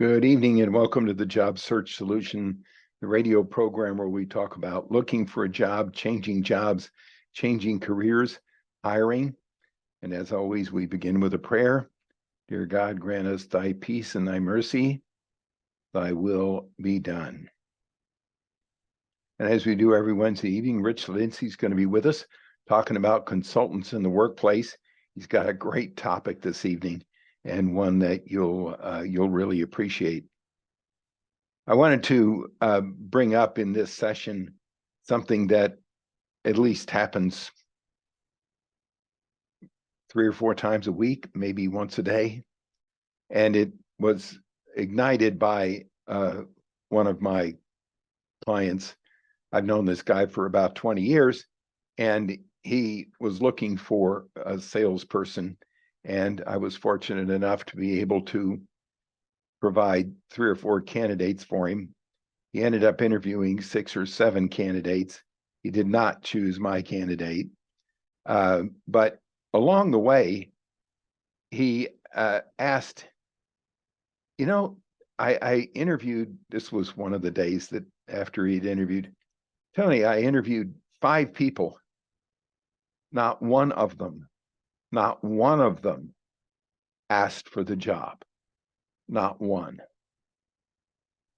Good evening and welcome to the Job Search Solution, the radio program where we talk about looking for a job, changing jobs, changing careers, hiring. And as always, we begin with a prayer. Dear God, grant us thy peace and thy mercy, thy will be done. And as we do every Wednesday evening, Rich Lindsay's going to be with us talking about consultants in the workplace. He's got a great topic this evening and one that you'll really appreciate. I wanted to bring up in this session something that at least happens 3 or 4 times a week, maybe once a day. And it was ignited by one of my clients. I've known this guy for about 20 years, and he was looking for a salesperson. And I was fortunate enough to be able to provide 3 or 4 candidates for him. He ended up interviewing 6 or 7 candidates. He did not choose my candidate. But along the way, he asked, I interviewed, this was one of the days that after he'd interviewed, Tony, I interviewed 5 people. Not one of them asked for the job. Not one.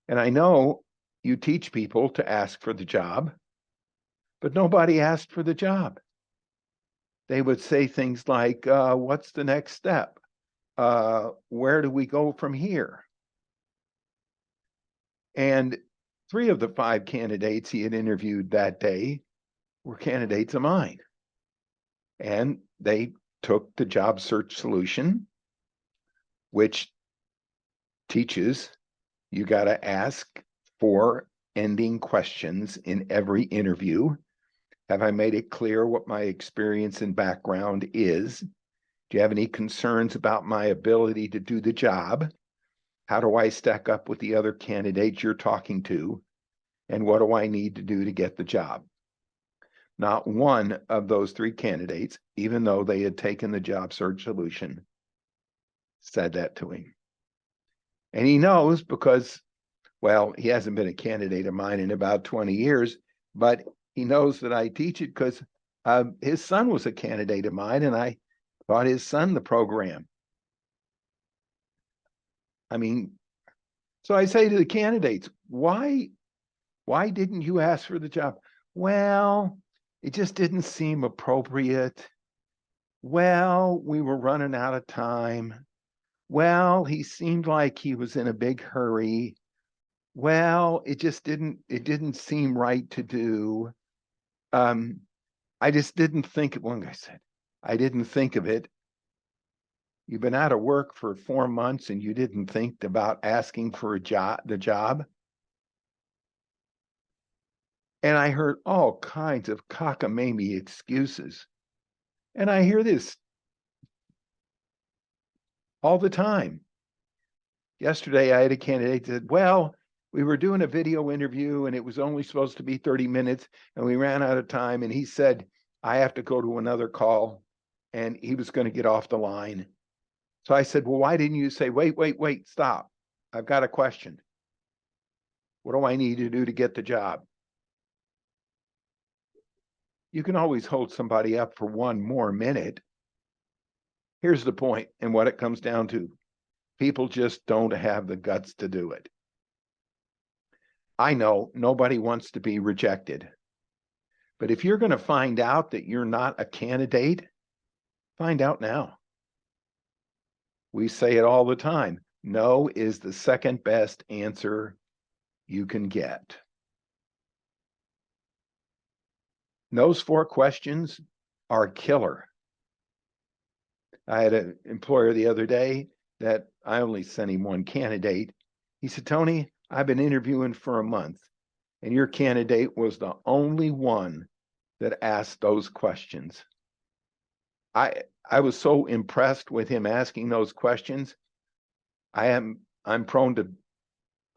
And I know you teach people to ask for the job, but nobody asked for the job. They would say things like, what's the next step? Where do we go from here? And 3 of the 5 candidates he had interviewed that day were candidates of mine. And they took the Job Search Solution, which teaches you got to ask 4 ending questions in every interview. Have I made it clear what my experience and background is? Do you have any concerns about my ability to do the job? How do I stack up with the other candidates you're talking to? And what do I need to do to get the job? Not one of those 3 candidates, even though they had taken the Job Search Solution, said that to him. And he knows because, well, he hasn't been a candidate of mine in about 20 years, but he knows that I teach it because his son was a candidate of mine, and I taught his son the program. I mean, so I say to the candidates, why didn't you ask for the job? Well, it just didn't seem appropriate. Well, we were running out of time. Well, he seemed like he was in a big hurry. Well, it didn't seem right to do. I just didn't think, one guy said, I didn't think of it. You've been out of work for 4 months and you didn't think about asking for the job. And I heard all kinds of cockamamie excuses. And I hear this all the time. Yesterday, I had a candidate that said, well, we were doing a video interview and it was only supposed to be 30 minutes and we ran out of time. And he said, I have to go to another call, and he was going to get off the line. So I said, well, why didn't you say, wait, stop. I've got a question. What do I need to do to get the job? You can always hold somebody up for 1 more minute. Here's the point and what it comes down to. People just don't have the guts to do it. I know nobody wants to be rejected. But if you're going to find out that you're not a candidate, find out now. We say it all the time. No is the second best answer you can get. Those 4 questions are killer. I had an employer the other day that I only sent him 1 candidate. He said, Tony, I've been interviewing for a month, and your candidate was the only one that asked those questions. I was so impressed with him asking those questions. I'm prone to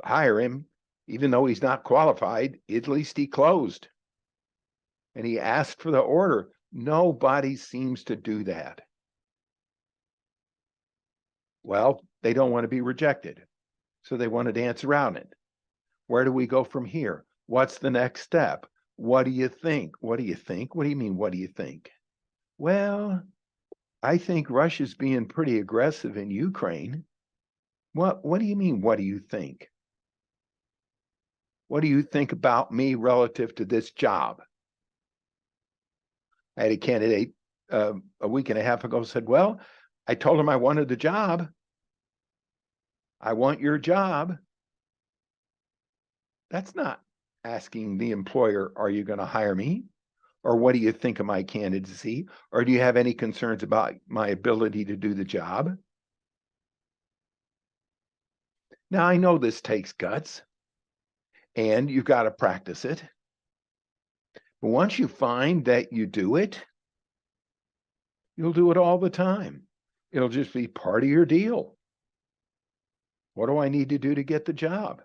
hire him, even though he's not qualified. At least he closed. And he asked for the order. Nobody seems to do that. Well, they don't want to be rejected. So they want to dance around it. Where do we go from here? What's the next step? What do you think? What do you think? What do you mean, what do you think? Well, I think Russia's being pretty aggressive in Ukraine. What do you mean, what do you think? What do you think about me relative to this job? I had a candidate a week and a half ago said, well, I told him I wanted the job. I want your job. That's not asking the employer, are you going to hire me? Or what do you think of my candidacy? Or do you have any concerns about my ability to do the job? Now, I know this takes guts and you've got to practice it. But once you find that you do it, you'll do it all the time. It'll just be part of your deal. What do I need to do to get the job?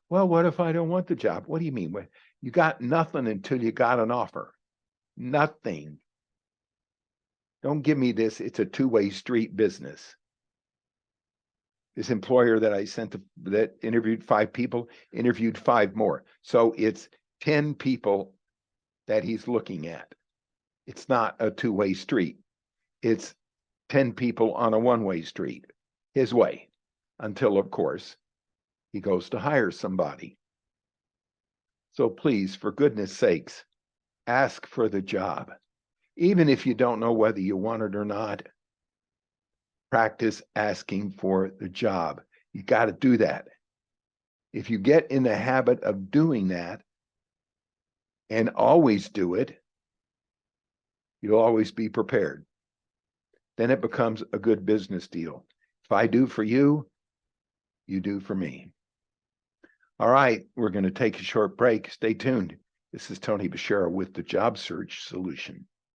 Well, what if I don't want the job? What do you mean? You got nothing until you got an offer. Nothing. Don't give me this. It's a two-way street business. This employer that I sent that interviewed 5 people, interviewed 5 more. So it's 10 people that he's looking at. It's not a two-way street. It's 10 people on a one-way street, his way, until, of course, he goes to hire somebody. So please, for goodness sakes, ask for the job. Even if you don't know whether you want it or not, practice asking for the job. You got to do that. If you get in the habit of doing that and always do it, you'll always be prepared. Then it becomes a good business deal. If I do for you, you do for me. All right, we're going to take a short break. Stay tuned. This is Tony Bashara with the Job Search Solution.